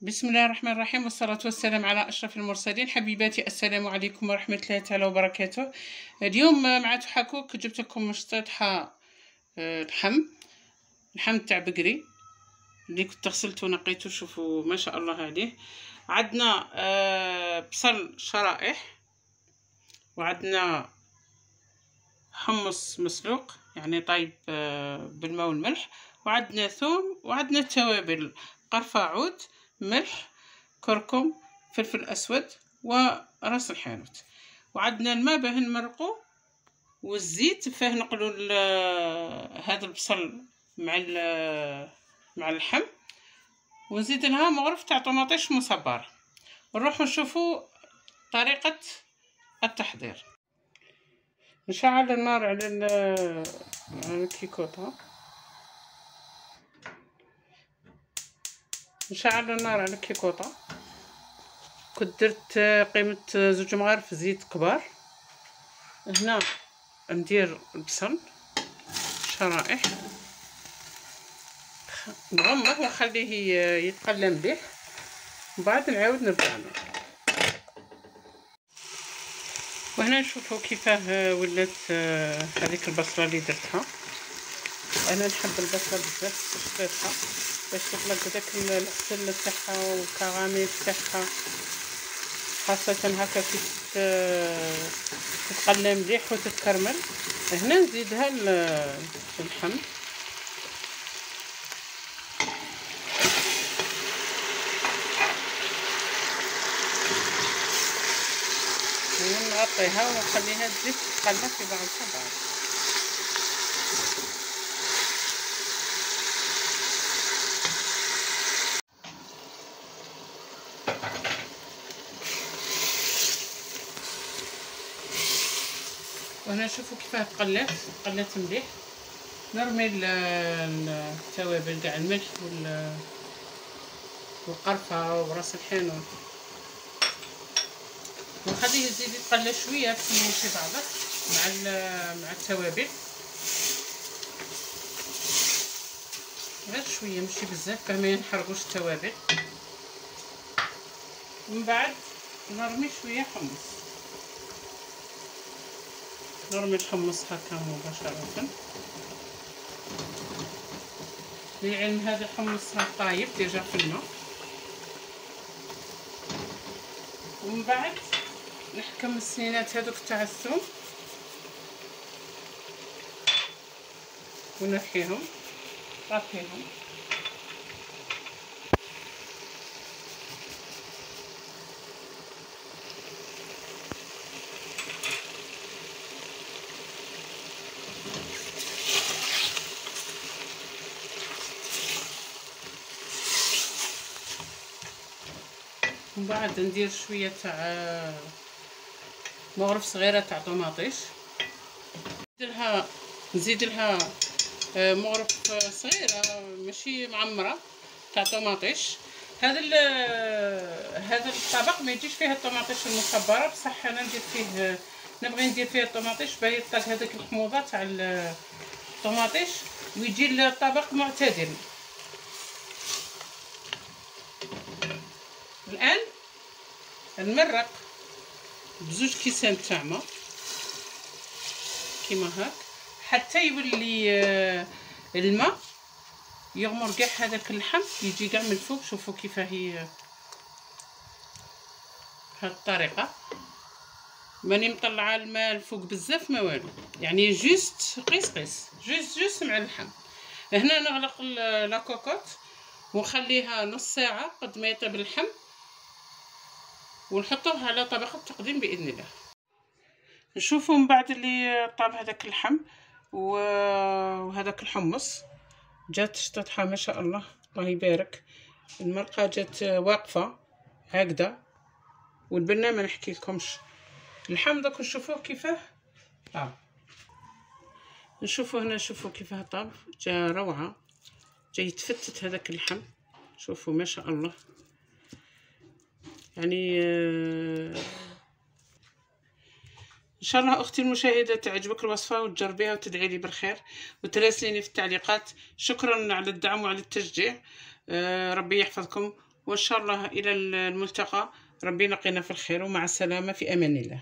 بسم الله الرحمن الرحيم، والصلاة والسلام على أشرف المرسلين. حبيباتي، السلام عليكم ورحمة الله تعالى وبركاته. اليوم مع تحكوك جبت لكم شطيحة لحم تاع بقري اللي كنت غسلته ونقيته. شوفوا ما شاء الله عليه. عندنا بصل شرائح، وعندنا حمص مسلوق يعني طيب بالماء والملح، وعندنا ثوم، وعندنا التوابل: قرفة عود، ملح، كركم، فلفل اسود، وراس الحانوت. وعندنا الماء باه نمرقو، والزيت فاه نقلو هذا البصل مع اللحم، ونزيد لها مغرف تاع طماطيش مصبر. نروحو نشوفو طريقة التحضير. نشعل النار على الكيكوطة. نشعل النار على الكيكوطة. كنت درت قيمة 2 مغارف زيت كبار. هنا ندير البصل شرائح، نغمض ونخليه يتقلى مليح، وبعد نعاود نرجع له. وهنا نشوفوا كيفاه ولات هذيك البصله اللي درتها. انا نحب البصله بزاف، شطيتها باش تطلق داك العسل تاعها والكراميل تاعها، خاصه هكا كي تتقلى مليح وتتكرمل. هنا نزيدها اللحم، ونغطيها ونخليها تزيد تتقلى في بعضها بعض. وهنا نشوفوا كيفاه تقلات مليح. نرمي التوابل كاع، الملح والقرفه وراس الحانوت، ونخليه يزيد يتقلى شويه باش يمشي بعضه مع التوابل، غير شويه ماشي بزاف باه ما ينحرقوش التوابل. ومن بعد نرمي شويه حمص، نرمي الحمص هكا مباشره. لعلم هذا الحمص طايب ديجا في الماء. ومن بعد نحكم السنينات هذوك تاع الثوم ونرحيهم طافيهم. ومن بعد ندير شويه تاع مغرف صغيره تاع طماطيش، نزيد لها مغرف صغيره ماشي معمره تاع طماطيش. هذا الطبق ما يجيش فيه الطماطيش المصبره، بصح انا نبغي ندير فيه الطماطيش باه يطلق هذيك الحموضه تاع الطماطيش ويجي الطبق معتدل. الان نمرق بزوج كيسان تاع ما كيما هاك حتى يولي الماء يغمر كاع هذاك اللحم، يجي كاع من الفوق. شوفوا كيفاه هي بهذه الطريقه، ماني مطلعه الماء الفوق بزاف ما والو، يعني جوست قيس جوست مع اللحم. هنا نغلق لاكوكوت ونخليها نص ساعه قد ما يطيب اللحم، ونحطوه على طبق التقديم باذن الله. نشوفوا من بعد اللي طاب هذاك اللحم وهذاك الحمص، جات شطحها ما شاء الله، الله يبارك. المرقه جات واقفه هكذا، والبنه ما نحكي لكمش. اللحم دوك نشوفوه كيفاه طاب. نشوفوا هنا، شوفوا كيفاه طاب، جا روعه، جاي يتفتت هذاك اللحم. شوفوا ما شاء الله، يعني ان شاء الله اختي المشاهده تعجبك الوصفه وتجربيها وتدعي لي بالخير وتراسليني في التعليقات. شكرا على الدعم وعلى التشجيع. ربي يحفظكم وإن شاء الله إلى الملتقى. ربي يلقينا في الخير، ومع السلامة، في أمان الله.